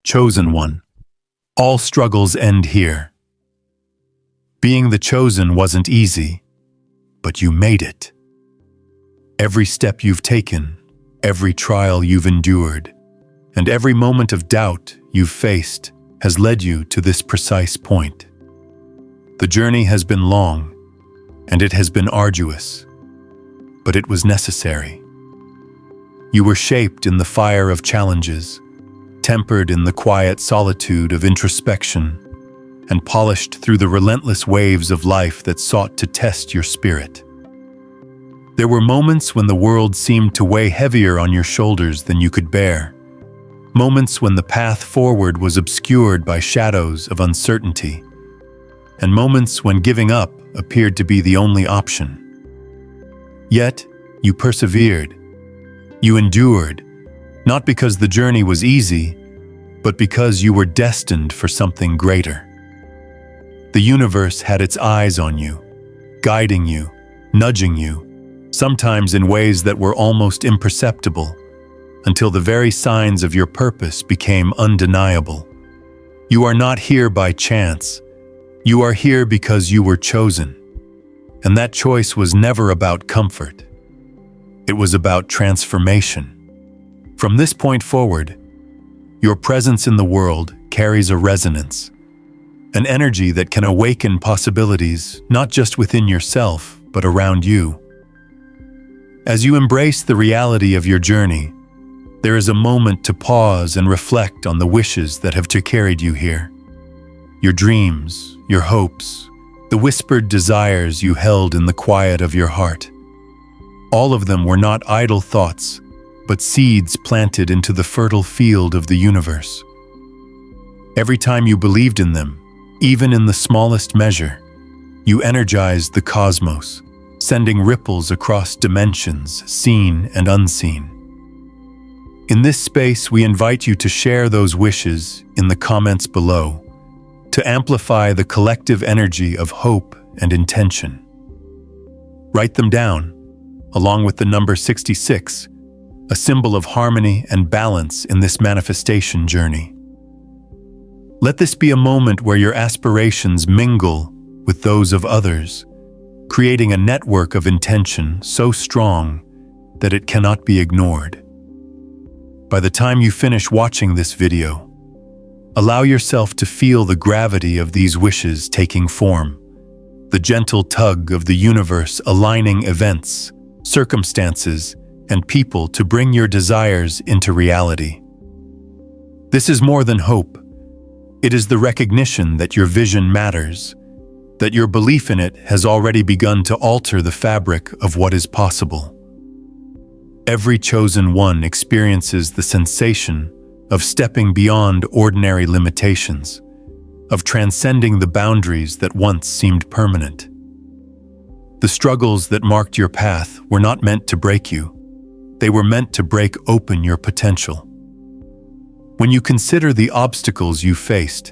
Chosen one. All struggles end here. Being the chosen wasn't easy, but you made it. Every step you've taken, every trial you've endured, and every moment of doubt you've faced has led you to this precise point. The journey has been long, and it has been arduous, but it was necessary. You were shaped in the fire of challenges, tempered in the quiet solitude of introspection, and polished through the relentless waves of life that sought to test your spirit. There were moments when the world seemed to weigh heavier on your shoulders than you could bear, moments when the path forward was obscured by shadows of uncertainty, and moments when giving up appeared to be the only option. Yet, you persevered. You endured, not because the journey was easy, but because you were destined for something greater. The universe had its eyes on you, guiding you, nudging you, sometimes in ways that were almost imperceptible, until the very signs of your purpose became undeniable. You are not here by chance. You are here because you were chosen. And that choice was never about comfort. It was about transformation. From this point forward, your presence in the world carries a resonance, an energy that can awaken possibilities not just within yourself, but around you. As you embrace the reality of your journey, there is a moment to pause and reflect on the wishes that have carried you here. Your dreams, your hopes, the whispered desires you held in the quiet of your heart. All of them were not idle thoughts, but seeds planted into the fertile field of the universe. Every time you believed in them, even in the smallest measure, you energized the cosmos, sending ripples across dimensions, seen and unseen. In this space, we invite you to share those wishes in the comments below, to amplify the collective energy of hope and intention. Write them down, along with the number 66, a symbol of harmony and balance in this manifestation journey. Let this be a moment where your aspirations mingle with those of others, creating a network of intention so strong that it cannot be ignored. By the time you finish watching this video, allow yourself to feel the gravity of these wishes taking form, the gentle tug of the universe aligning events, circumstances, and people to bring your desires into reality. This is more than hope. It is the recognition that your vision matters, that your belief in it has already begun to alter the fabric of what is possible. Every chosen one experiences the sensation of stepping beyond ordinary limitations, of transcending the boundaries that once seemed permanent. The struggles that marked your path were not meant to break you. They were meant to break open your potential. When you consider the obstacles you faced,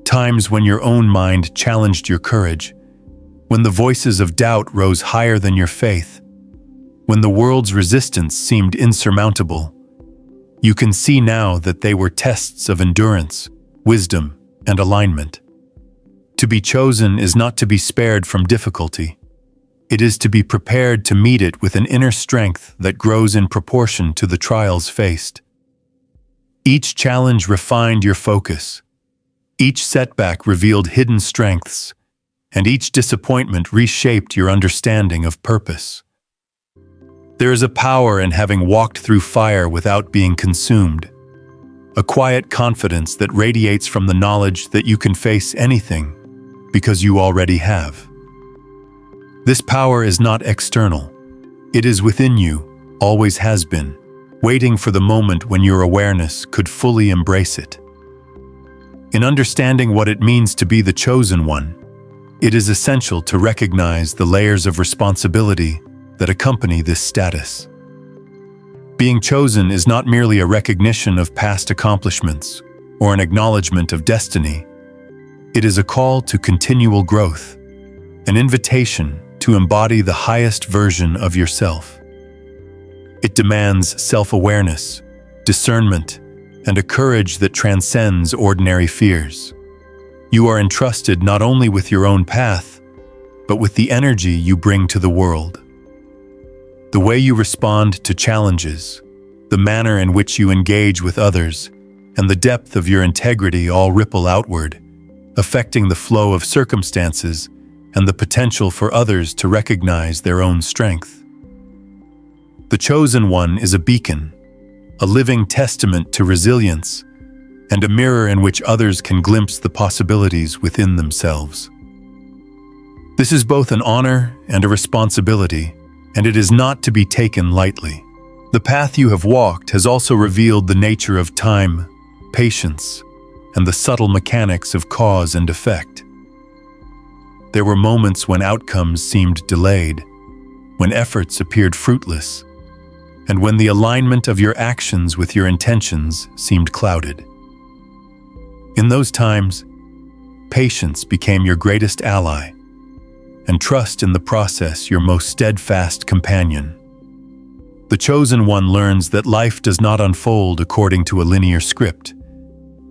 times when your own mind challenged your courage, when the voices of doubt rose higher than your faith, when the world's resistance seemed insurmountable, you can see now that they were tests of endurance, wisdom, and alignment. To be chosen is not to be spared from difficulty. It is to be prepared to meet it with an inner strength that grows in proportion to the trials faced. Each challenge refined your focus. Each setback revealed hidden strengths, and each disappointment reshaped your understanding of purpose. There is a power in having walked through fire without being consumed, a quiet confidence that radiates from the knowledge that you can face anything because you already have. This power is not external. It is within you, always has been, waiting for the moment when your awareness could fully embrace it. In understanding what it means to be the chosen one, it is essential to recognize the layers of responsibility that accompany this status. Being chosen is not merely a recognition of past accomplishments or an acknowledgement of destiny. It is a call to continual growth, an invitation to embody the highest version of yourself. It demands self-awareness, discernment, and a courage that transcends ordinary fears. You are entrusted not only with your own path, but with the energy you bring to the world. The way you respond to challenges, the manner in which you engage with others, and the depth of your integrity all ripple outward, affecting the flow of circumstances and the potential for others to recognize their own strength. The chosen one is a beacon, a living testament to resilience, and a mirror in which others can glimpse the possibilities within themselves. This is both an honor and a responsibility, and it is not to be taken lightly. The path you have walked has also revealed the nature of time, patience, and the subtle mechanics of cause and effect. There were moments when outcomes seemed delayed, when efforts appeared fruitless, and when the alignment of your actions with your intentions seemed clouded. In those times, patience became your greatest ally, and trust in the process your most steadfast companion. The chosen one learns that life does not unfold according to a linear script.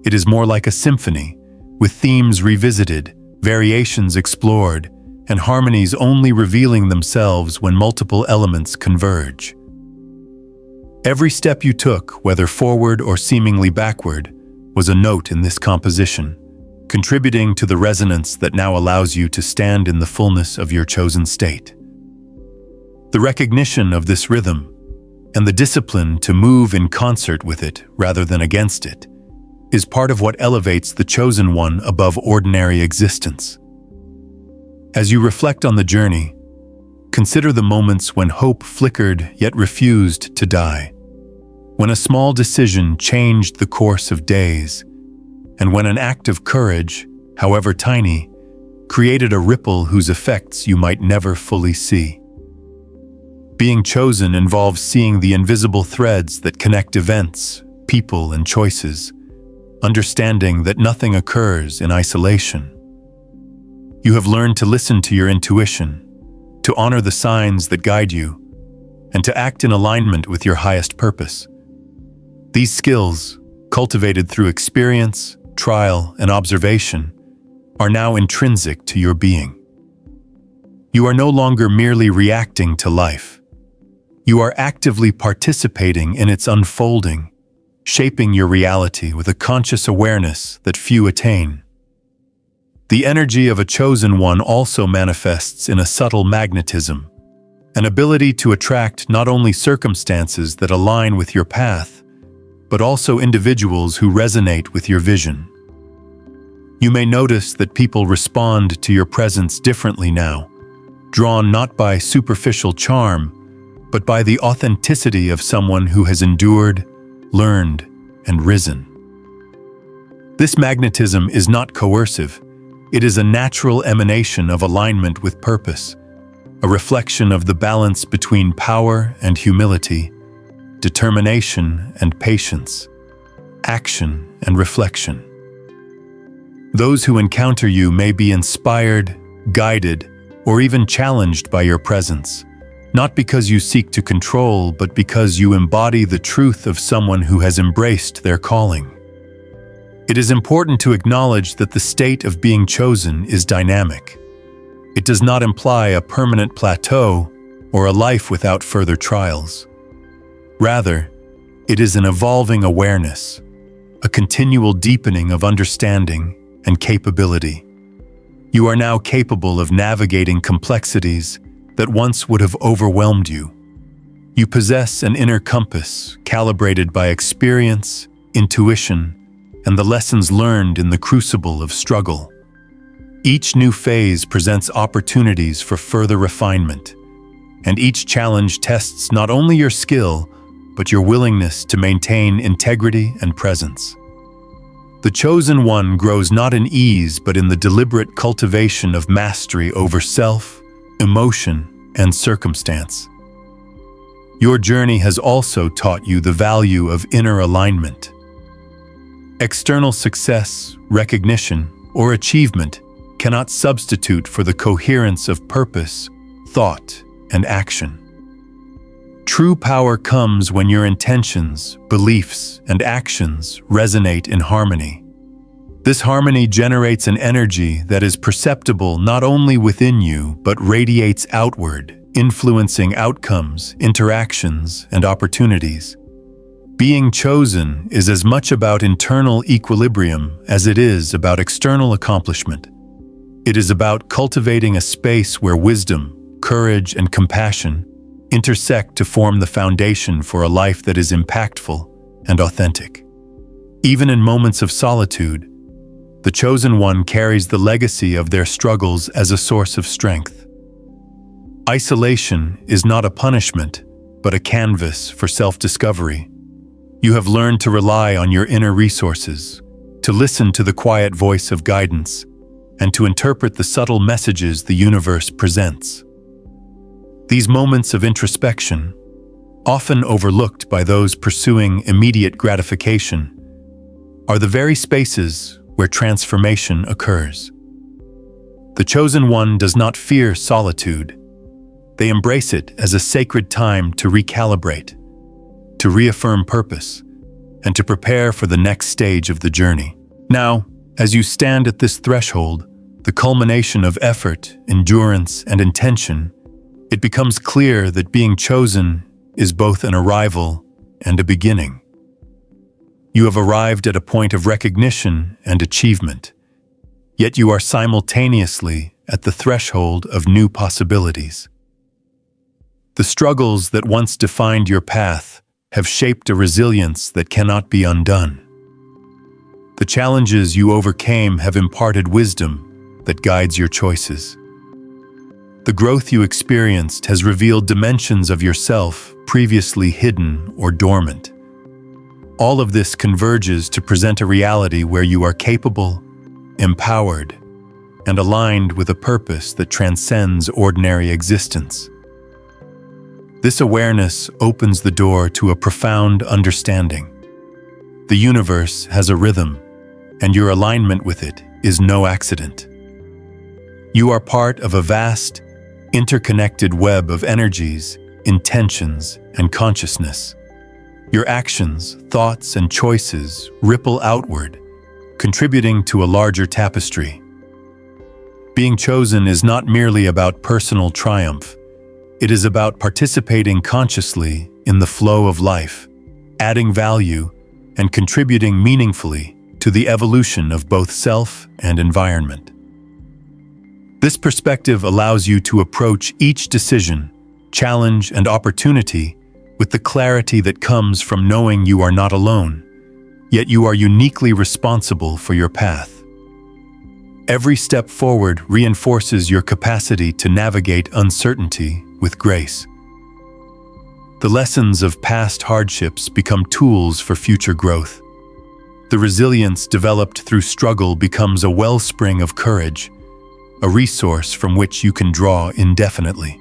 It is more like a symphony, with themes revisited, variations explored, and harmonies only revealing themselves when multiple elements converge. Every step you took, whether forward or seemingly backward, was a note in this composition, contributing to the resonance that now allows you to stand in the fullness of your chosen state. The recognition of this rhythm, and the discipline to move in concert with it rather than against it, is part of what elevates the chosen one above ordinary existence. As you reflect on the journey, consider the moments when hope flickered yet refused to die, when a small decision changed the course of days, and when an act of courage, however tiny, created a ripple whose effects you might never fully see. Being chosen involves seeing the invisible threads that connect events, people, and choices, understanding that nothing occurs in isolation. You have learned to listen to your intuition, to honor the signs that guide you, and to act in alignment with your highest purpose. These skills, cultivated through experience, trial, and observation, are now intrinsic to your being. You are no longer merely reacting to life. You are actively participating in its unfolding, shaping your reality with a conscious awareness that few attain. The energy of a chosen one also manifests in a subtle magnetism, an ability to attract not only circumstances that align with your path, but also individuals who resonate with your vision. You may notice that people respond to your presence differently now, drawn not by superficial charm, but by the authenticity of someone who has endured, learned, and risen. This magnetism is not coercive. It is a natural emanation of alignment with purpose, a reflection of the balance between power and humility, determination and patience, action and reflection. Those who encounter you may be inspired, guided, or even challenged by your presence, not because you seek to control, but because you embody the truth of someone who has embraced their calling. It is important to acknowledge that the state of being chosen is dynamic. It does not imply a permanent plateau or a life without further trials. Rather, it is an evolving awareness, a continual deepening of understanding and capability. You are now capable of navigating complexities that once would have overwhelmed you. You possess an inner compass calibrated by experience, intuition, and the lessons learned in the crucible of struggle. Each new phase presents opportunities for further refinement, and each challenge tests not only your skill, but your willingness to maintain integrity and presence. The chosen one grows not in ease, but in the deliberate cultivation of mastery over self, emotion, and circumstance. Your journey has also taught you the value of inner alignment. External success, recognition, or achievement cannot substitute for the coherence of purpose, thought, and action. True power comes when your intentions, beliefs, and actions resonate in harmony. This harmony generates an energy that is perceptible not only within you, but radiates outward, influencing outcomes, interactions, and opportunities. Being chosen is as much about internal equilibrium as it is about external accomplishment. It is about cultivating a space where wisdom, courage, and compassion intersect to form the foundation for a life that is impactful and authentic. Even in moments of solitude, the chosen one carries the legacy of their struggles as a source of strength. Isolation is not a punishment, but a canvas for self-discovery. You have learned to rely on your inner resources, to listen to the quiet voice of guidance, and to interpret the subtle messages the universe presents. These moments of introspection, often overlooked by those pursuing immediate gratification, are the very spaces where transformation occurs. The chosen one does not fear solitude. They embrace it as a sacred time to recalibrate, to reaffirm purpose, and to prepare for the next stage of the journey. Now, as you stand at this threshold, the culmination of effort, endurance, and intention, it becomes clear that being chosen is both an arrival and a beginning. You have arrived at a point of recognition and achievement, yet you are simultaneously at the threshold of new possibilities. The struggles that once defined your path have shaped a resilience that cannot be undone. The challenges you overcame have imparted wisdom that guides your choices. The growth you experienced has revealed dimensions of yourself previously hidden or dormant. All of this converges to present a reality where you are capable, empowered, and aligned with a purpose that transcends ordinary existence. This awareness opens the door to a profound understanding. The universe has a rhythm, and your alignment with it is no accident. You are part of a vast, interconnected web of energies, intentions, and consciousness. Your actions, thoughts, and choices ripple outward, contributing to a larger tapestry. Being chosen is not merely about personal triumph. It is about participating consciously in the flow of life, adding value, and contributing meaningfully to the evolution of both self and environment. This perspective allows you to approach each decision, challenge, and opportunity with the clarity that comes from knowing you are not alone, yet you are uniquely responsible for your path. Every step forward reinforces your capacity to navigate uncertainty with grace. The lessons of past hardships become tools for future growth. The resilience developed through struggle becomes a wellspring of courage, a resource from which you can draw indefinitely.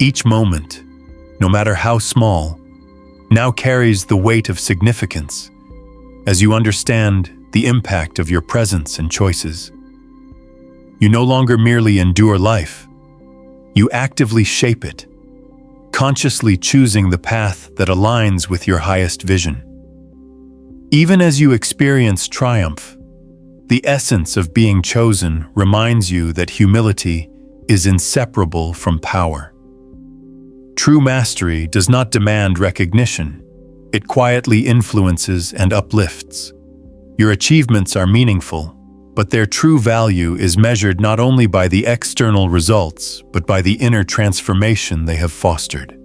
Each moment, no matter how small, now carries the weight of significance as you understand the impact of your presence and choices. You no longer merely endure life, you actively shape it, consciously choosing the path that aligns with your highest vision. Even as you experience triumph, the essence of being chosen reminds you that humility is inseparable from power. True mastery does not demand recognition. It quietly influences and uplifts. Your achievements are meaningful, but their true value is measured not only by the external results, but by the inner transformation they have fostered.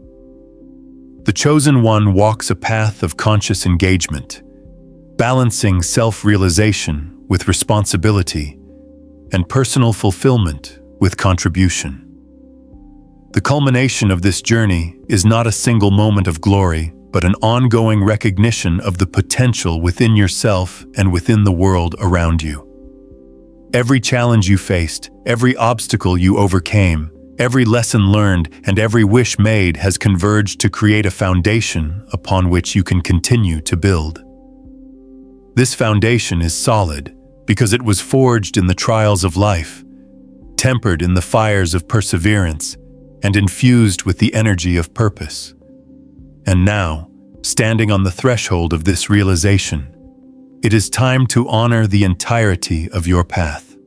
The chosen one walks a path of conscious engagement, balancing self-realization with responsibility and personal fulfillment with contribution. The culmination of this journey is not a single moment of glory, but an ongoing recognition of the potential within yourself and within the world around you. Every challenge you faced, every obstacle you overcame, every lesson learned, and every wish made has converged to create a foundation upon which you can continue to build. This foundation is solid because it was forged in the trials of life, tempered in the fires of perseverance, and infused with the energy of purpose. And now, standing on the threshold of this realization, it is time to honor the entirety of your path.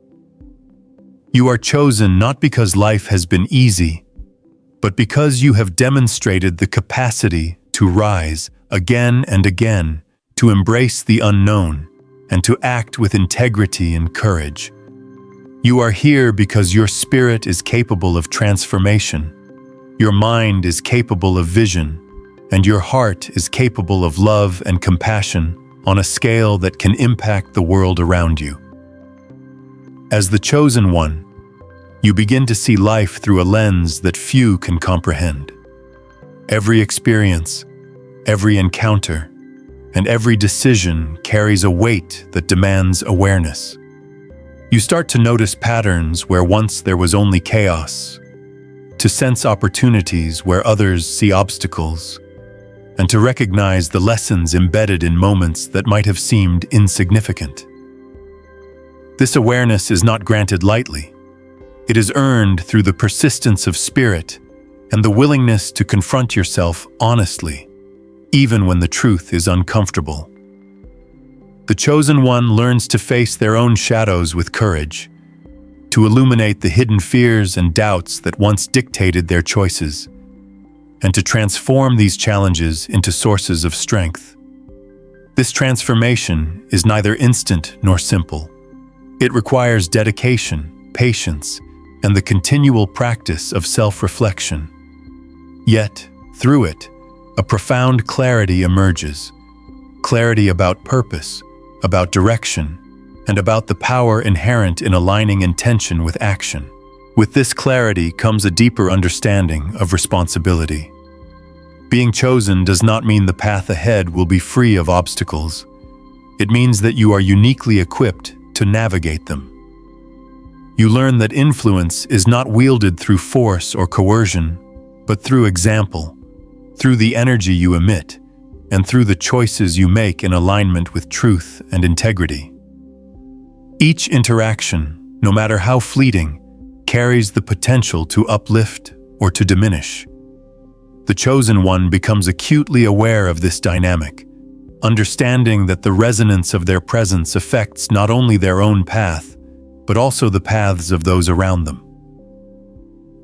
You are chosen not because life has been easy, but because you have demonstrated the capacity to rise again and again, to embrace the unknown, and to act with integrity and courage. You are here because your spirit is capable of transformation, your mind is capable of vision, and your heart is capable of love and compassion on a scale that can impact the world around you. As the chosen one, you begin to see life through a lens that few can comprehend. Every experience, every encounter, and every decision carries a weight that demands awareness. You start to notice patterns where once there was only chaos, to sense opportunities where others see obstacles, and to recognize the lessons embedded in moments that might have seemed insignificant. This awareness is not granted lightly. It is earned through the persistence of spirit and the willingness to confront yourself honestly, even when the truth is uncomfortable. The chosen one learns to face their own shadows with courage, to illuminate the hidden fears and doubts that once dictated their choices, and to transform these challenges into sources of strength. This transformation is neither instant nor simple. It requires dedication, patience, and the continual practice of self-reflection. Yet, through it, a profound clarity emerges. Clarity about purpose, about direction, and about the power inherent in aligning intention with action. With this clarity comes a deeper understanding of responsibility. Being chosen does not mean the path ahead will be free of obstacles. It means that you are uniquely equipped to navigate them. You learn that influence is not wielded through force or coercion, but through example, through the energy you emit, and through the choices you make in alignment with truth and integrity. Each interaction, no matter how fleeting, carries the potential to uplift or to diminish. The chosen one becomes acutely aware of this dynamic, understanding that the resonance of their presence affects not only their own path, but also the paths of those around them.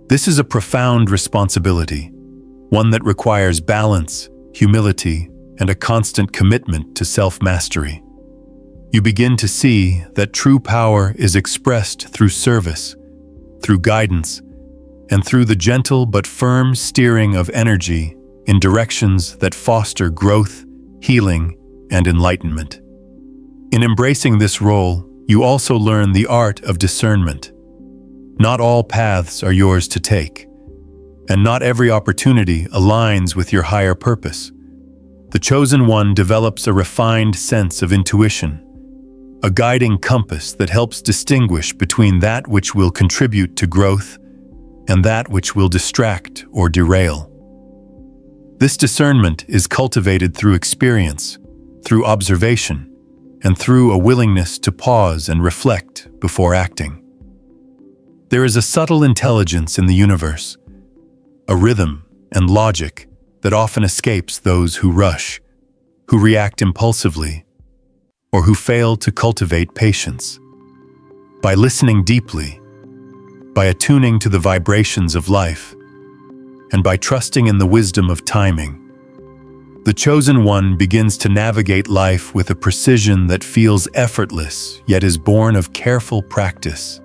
This is a profound responsibility, one that requires balance, humility, and a constant commitment to self-mastery. You begin to see that true power is expressed through service, through guidance, and through the gentle but firm steering of energy in directions that foster growth, healing, and enlightenment. In embracing this role, you also learn the art of discernment. Not all paths are yours to take, and not every opportunity aligns with your higher purpose. The chosen one develops a refined sense of intuition, a guiding compass that helps distinguish between that which will contribute to growth and that which will distract or derail. This discernment is cultivated through experience, through observation, and through a willingness to pause and reflect before acting. There is a subtle intelligence in the universe, a rhythm and logic that often escapes those who rush, who react impulsively, or who fail to cultivate patience. By listening deeply, by attuning to the vibrations of life, and by trusting in the wisdom of timing, the chosen one begins to navigate life with a precision that feels effortless, yet is born of careful practice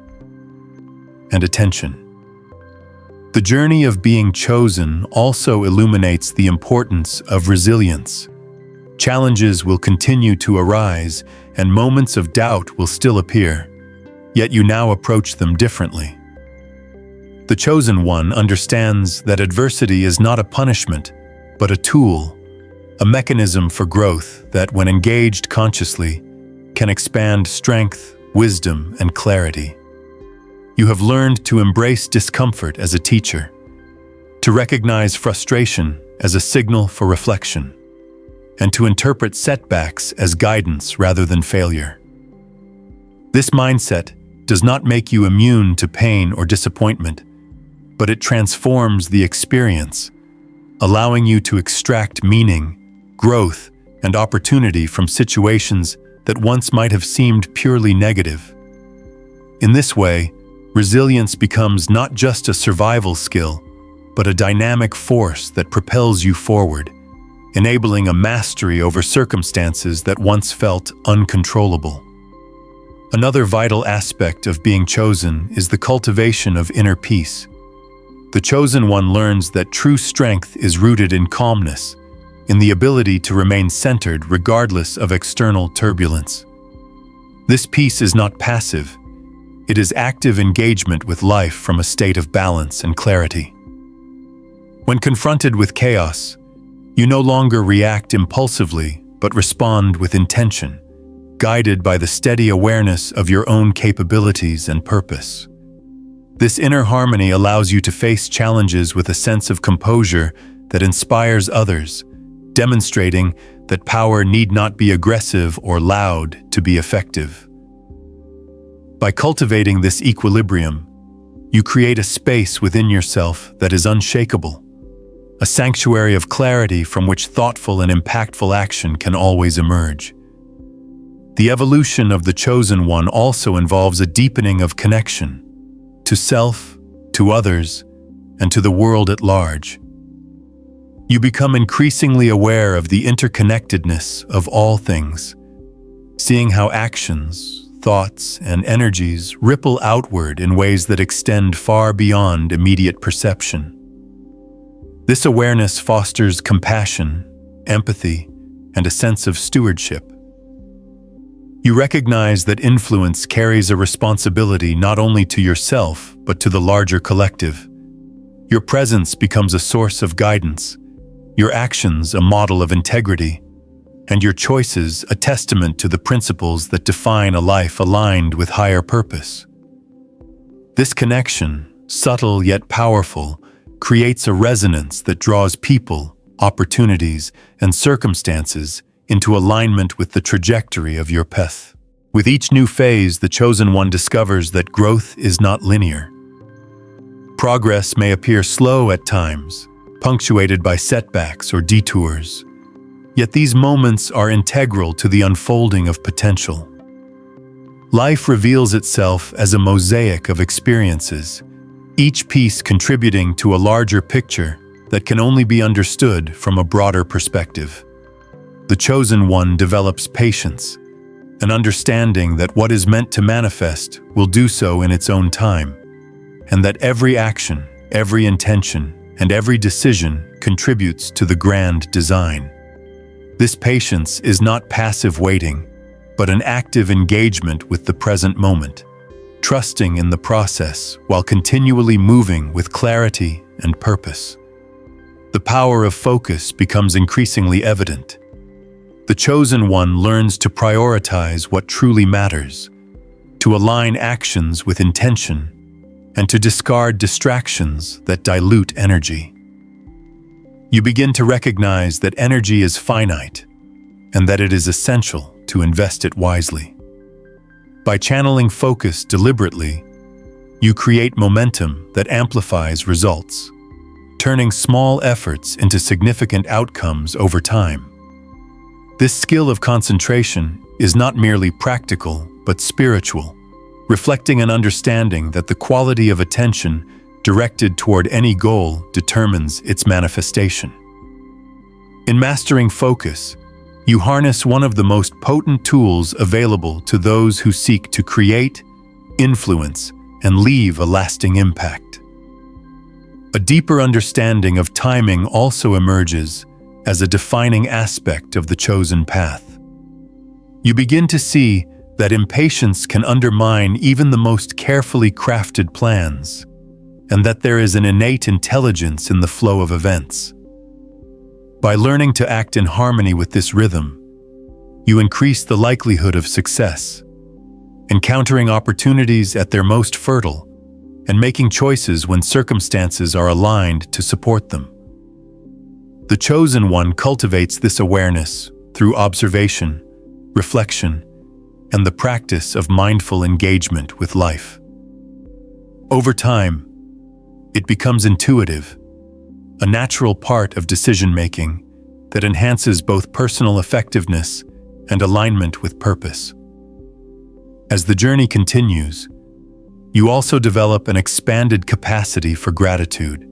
and attention. The journey of being chosen also illuminates the importance of resilience. Challenges will continue to arise, and moments of doubt will still appear, yet you now approach them differently. The chosen one understands that adversity is not a punishment, but a tool, a mechanism for growth that, when engaged consciously, can expand strength, wisdom, and clarity. You have learned to embrace discomfort as a teacher, to recognize frustration as a signal for reflection, and to interpret setbacks as guidance rather than failure. This mindset does not make you immune to pain or disappointment, but it transforms the experience, allowing you to extract meaning, growth, and opportunity from situations that once might have seemed purely negative. In this way, resilience becomes not just a survival skill, but a dynamic force that propels you forward, enabling a mastery over circumstances that once felt uncontrollable. Another vital aspect of being chosen is the cultivation of inner peace. The chosen one learns that true strength is rooted in calmness, in the ability to remain centered regardless of external turbulence. This peace is not passive. It is active engagement with life from a state of balance and clarity. When confronted with chaos, you no longer react impulsively, but respond with intention, guided by the steady awareness of your own capabilities and purpose. This inner harmony allows you to face challenges with a sense of composure that inspires others, demonstrating that power need not be aggressive or loud to be effective. By cultivating this equilibrium, you create a space within yourself that is unshakable, a sanctuary of clarity from which thoughtful and impactful action can always emerge. The evolution of the chosen one also involves a deepening of connection to self, to others, and to the world at large. You become increasingly aware of the interconnectedness of all things, seeing how actions, thoughts, and energies ripple outward in ways that extend far beyond immediate perception. This awareness fosters compassion, empathy, and a sense of stewardship. You recognize that influence carries a responsibility not only to yourself, but to the larger collective. Your presence becomes a source of guidance, your actions a model of integrity, and your choices a testament to the principles that define a life aligned with higher purpose. This connection, subtle yet powerful, creates a resonance that draws people, opportunities, and circumstances into alignment with the trajectory of your path. With each new phase, the chosen one discovers that growth is not linear. Progress may appear slow at times, punctuated by setbacks or detours. Yet these moments are integral to the unfolding of potential. Life reveals itself as a mosaic of experiences, each piece contributing to a larger picture that can only be understood from a broader perspective. The chosen one develops patience, an understanding that what is meant to manifest will do so in its own time, and that every action, every intention, and every decision contributes to the grand design. This patience is not passive waiting, but an active engagement with the present moment, trusting in the process while continually moving with clarity and purpose. The power of focus becomes increasingly evident. The chosen one learns to prioritize what truly matters, to align actions with intention, and to discard distractions that dilute energy. You begin to recognize that energy is finite and that it is essential to invest it wisely. By channeling focus deliberately, you create momentum that amplifies results, turning small efforts into significant outcomes over time. This skill of concentration is not merely practical, but spiritual, reflecting an understanding that the quality of attention directed toward any goal determines its manifestation. In mastering focus, you harness one of the most potent tools available to those who seek to create, influence, and leave a lasting impact. A deeper understanding of timing also emerges as a defining aspect of the chosen path. You begin to see that impatience can undermine even the most carefully crafted plans, and that there is an innate intelligence in the flow of events. By learning to act in harmony with this rhythm, you increase the likelihood of success, encountering opportunities at their most fertile, and making choices when circumstances are aligned to support them. The chosen one cultivates this awareness through observation, reflection, and the practice of mindful engagement with life. Over time, It becomes intuitive, a natural part of decision-making that enhances both personal effectiveness and alignment with purpose. As the journey continues, you also develop an expanded capacity for gratitude.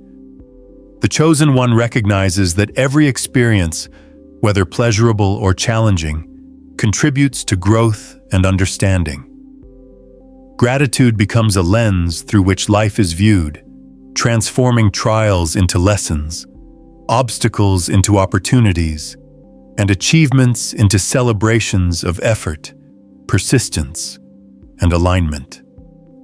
The chosen one recognizes that every experience, whether pleasurable or challenging, contributes to growth and understanding. Gratitude becomes a lens through which life is viewed, transforming trials into lessons, obstacles into opportunities, and achievements into celebrations of effort, persistence, and alignment.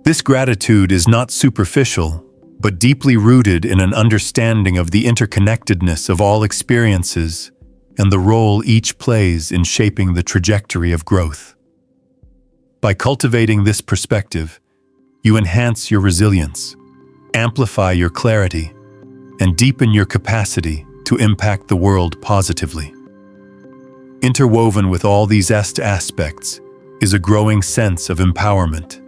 This gratitude is not superficial, but deeply rooted in an understanding of the interconnectedness of all experiences and the role each plays in shaping the trajectory of growth. By cultivating this perspective, you enhance your resilience, amplify your clarity, and deepen your capacity to impact the world positively. Interwoven with all these aspects is a growing sense of empowerment.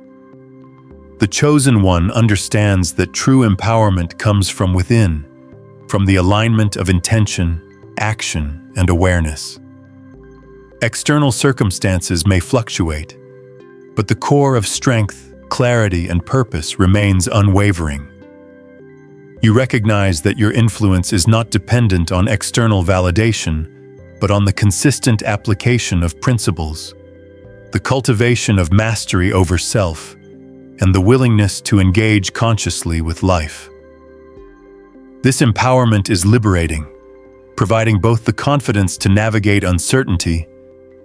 The chosen one understands that true empowerment comes from within, from the alignment of intention, action, and awareness. External circumstances may fluctuate, but the core of strength, clarity, and purpose remains unwavering. You recognize that your influence is not dependent on external validation, but on the consistent application of principles, the cultivation of mastery over self, and the willingness to engage consciously with life. This empowerment is liberating, providing both the confidence to navigate uncertainty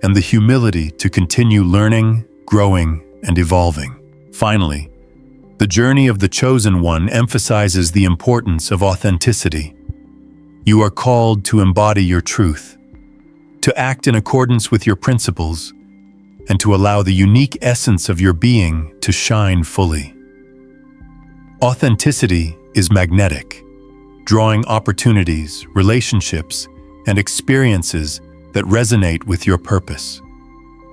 and the humility to continue learning, growing, and evolving. Finally, the journey of the chosen one emphasizes the importance of authenticity. You are called to embody your truth, to act in accordance with your principles, and to allow the unique essence of your being to shine fully. Authenticity is magnetic, drawing opportunities, relationships, and experiences that resonate with your purpose.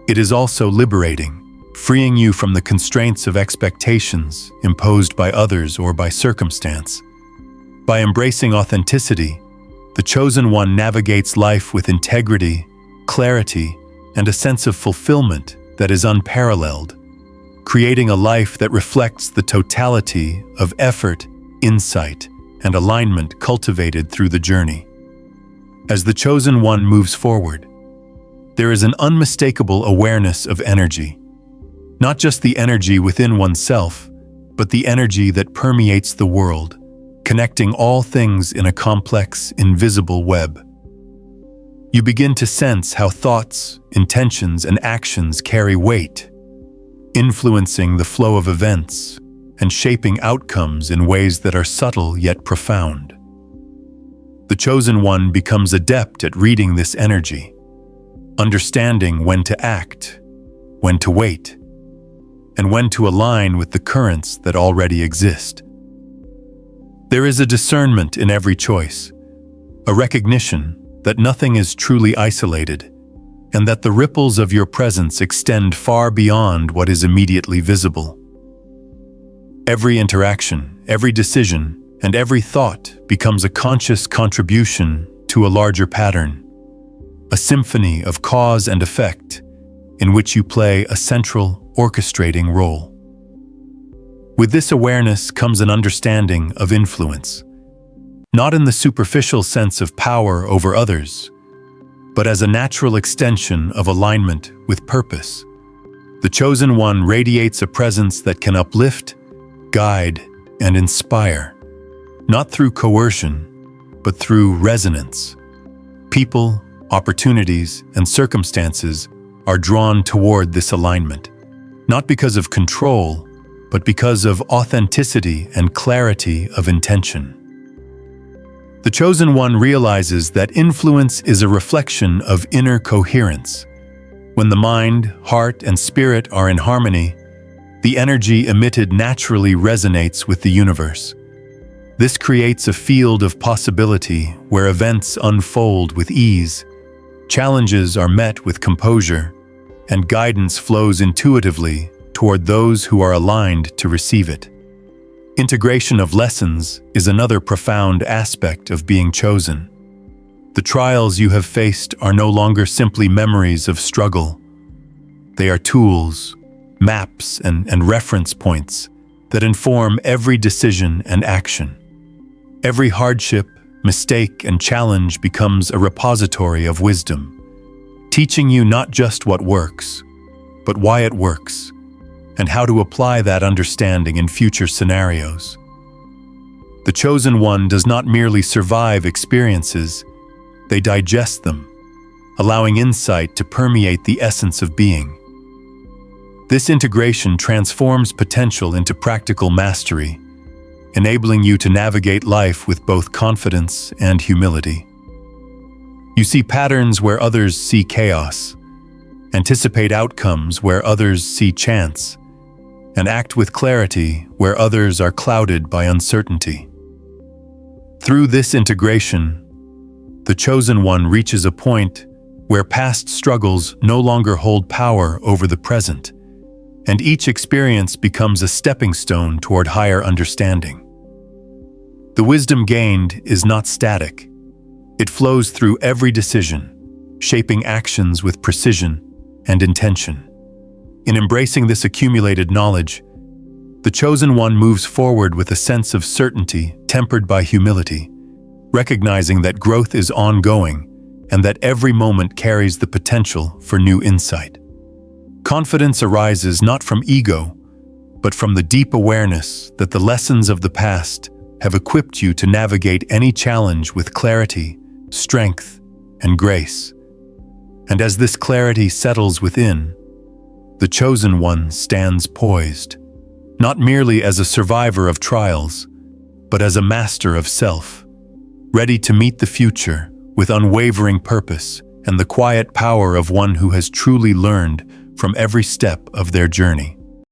It is also liberating, freeing you from the constraints of expectations imposed by others or by circumstance. By embracing authenticity, the chosen one navigates life with integrity, clarity, and a sense of fulfillment that is unparalleled, creating a life that reflects the totality of effort, insight, and alignment cultivated through the journey. As the chosen one moves forward, there is an unmistakable awareness of energy, not just the energy within oneself, but the energy that permeates the world, connecting all things in a complex, invisible web. You begin to sense how thoughts, intentions, and actions carry weight, influencing the flow of events and shaping outcomes in ways that are subtle yet profound. The chosen one becomes adept at reading this energy, understanding when to act, when to wait, and when to align with the currents that already exist. There is a discernment in every choice, a recognition that nothing is truly isolated, and that the ripples of your presence extend far beyond what is immediately visible. Every interaction, every decision, and every thought becomes a conscious contribution to a larger pattern, a symphony of cause and effect in which you play a central, orchestrating role. With this awareness comes an understanding of influence, not in the superficial sense of power over others, but as a natural extension of alignment with purpose. The chosen one radiates a presence that can uplift, guide, and inspire, not through coercion, but through resonance. People, opportunities, and circumstances are drawn toward this alignment, not because of control, but because of authenticity and clarity of intention. The chosen one realizes that influence is a reflection of inner coherence. When the mind, heart, and spirit are in harmony, the energy emitted naturally resonates with the universe. This creates a field of possibility where events unfold with ease, challenges are met with composure, and guidance flows intuitively toward those who are aligned to receive it. Integration of lessons is another profound aspect of being chosen. The trials you have faced are no longer simply memories of struggle. They are tools, maps, and reference points that inform every decision and action. Every hardship, mistake, and challenge becomes a repository of wisdom, teaching you not just what works, but why it works, and how to apply that understanding in future scenarios. The chosen one does not merely survive experiences, they digest them, allowing insight to permeate the essence of being. This integration transforms potential into practical mastery, enabling you to navigate life with both confidence and humility. You see patterns where others see chaos, anticipate outcomes where others see chance, and act with clarity where others are clouded by uncertainty. Through this integration, the chosen one reaches a point where past struggles no longer hold power over the present, and each experience becomes a stepping stone toward higher understanding. The wisdom gained is not static. It flows through every decision, shaping actions with precision and intention. In embracing this accumulated knowledge, the chosen one moves forward with a sense of certainty tempered by humility, recognizing that growth is ongoing and that every moment carries the potential for new insight. Confidence arises not from ego, but from the deep awareness that the lessons of the past have equipped you to navigate any challenge with clarity, strength, and grace. And as this clarity settles within, the chosen one stands poised, not merely as a survivor of trials, but as a master of self, ready to meet the future with unwavering purpose and the quiet power of one who has truly learned from every step of their journey.